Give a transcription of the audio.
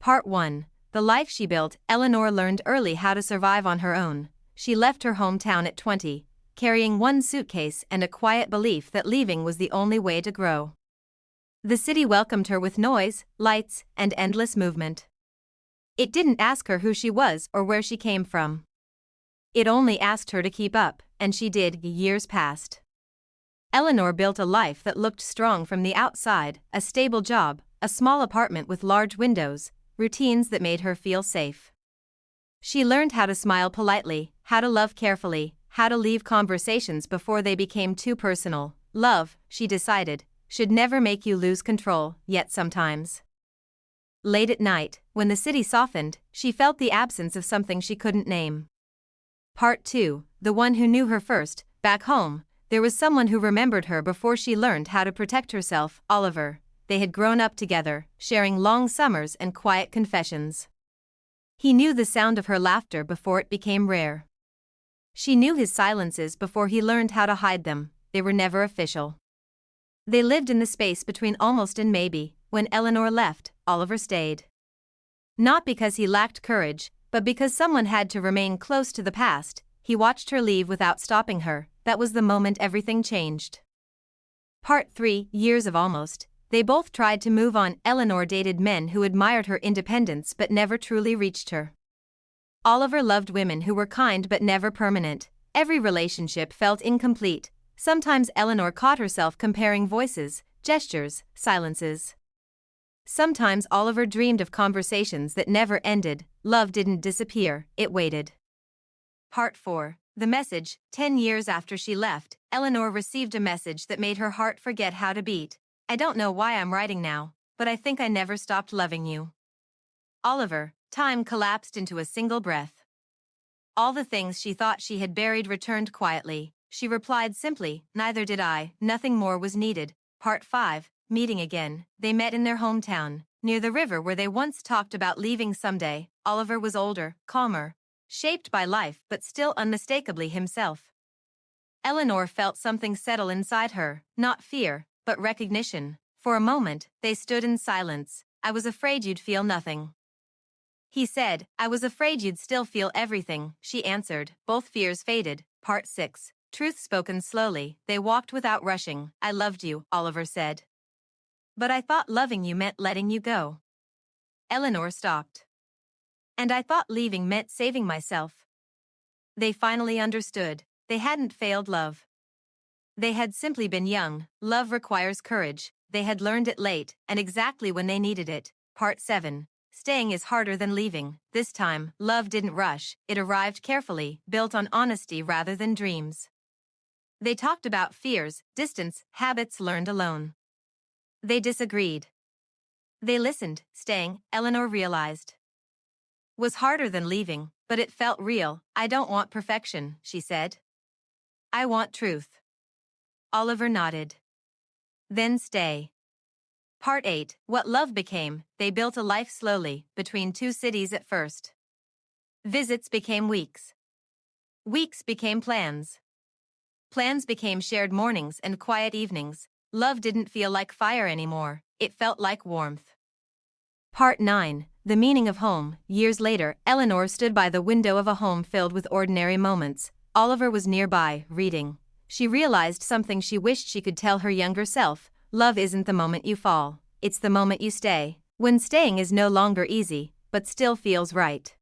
Part 1. The life she built. Eleanor learned early how to survive on her own. She left her hometown at 20, carrying one suitcase and a quiet belief that leaving was the only way to grow. The city welcomed her with noise, lights, and endless movement. It didn't ask her who she was or where she came from. It only asked her to keep up, and she did. Years passed. Eleanor built a life that looked strong from the outside: a stable job, a small apartment with large windows, routines that made her feel safe. She learned how to smile politely, how to love carefully, how to leave conversations before they became too personal. Love, she decided, should never make you lose control, yet sometimes. Late at night, when the city softened, she felt the absence of something she couldn't name. Part 2. The one who knew her first. Back home, there was someone who remembered her before she learned how to protect herself: Oliver. They had grown up together, sharing long summers and quiet confessions. He knew the sound of her laughter before it became rare. She knew his silences before he learned how to hide them. They were never official. They lived in the space between almost and maybe. When Eleanor left, Oliver stayed. Not because he lacked courage, but because someone had to remain close to the past. He watched her leave without stopping her. That was the moment everything changed. Part 3. Years of almost. They both tried to move on. Eleanor dated men who admired her independence but never truly reached her. Oliver loved women who were kind but never permanent. Every relationship felt incomplete. Sometimes Eleanor caught herself comparing voices, gestures, silences. Sometimes Oliver dreamed of conversations that never ended. Love didn't disappear, it waited. Part 4. The message. 10 years after she left, Eleanor received a message that made her heart forget how to beat. I don't know why I'm writing now, but I think I never stopped loving you. Oliver. Time collapsed into a single breath. All the things she thought she had buried returned quietly. She replied simply, neither did I. Nothing more was needed. Part 5. Meeting again. They met in their hometown, near the river where they once talked about leaving someday. Oliver was older, calmer, shaped by life but still unmistakably himself. Eleanor felt something settle inside her, not fear, but recognition. For a moment, they stood in silence. I was afraid you'd feel nothing. He said, I was afraid you'd still feel everything, she answered. Both fears faded. Part 6. Truth spoken slowly. They walked without rushing. I loved you, Oliver said. But I thought loving you meant letting you go. Eleanor stopped. And I thought leaving meant saving myself. They finally understood. They hadn't failed love. They had simply been young. Love requires courage. They had learned it late, and exactly when they needed it. Part 7. Staying is harder than leaving. This time, love didn't rush. It arrived carefully, built on honesty rather than dreams. They talked about fears, distance, habits learned alone. They disagreed. They listened. Staying, Eleanor realized, was harder than leaving, but it felt real. I don't want perfection, she said. I want truth. Oliver nodded. Then stay. Part 8. What love became. They built a life slowly, between two cities at first. Visits became weeks. Weeks became plans. Plans became shared mornings and quiet evenings. Love didn't feel like fire anymore, it felt like warmth. Part 9. The meaning of home. Years later, Eleanor stood by the window of a home filled with ordinary moments. Oliver was nearby, reading. She realized something she wished she could tell her younger self. Love isn't the moment you fall, it's the moment you stay. When staying is no longer easy, but still feels right.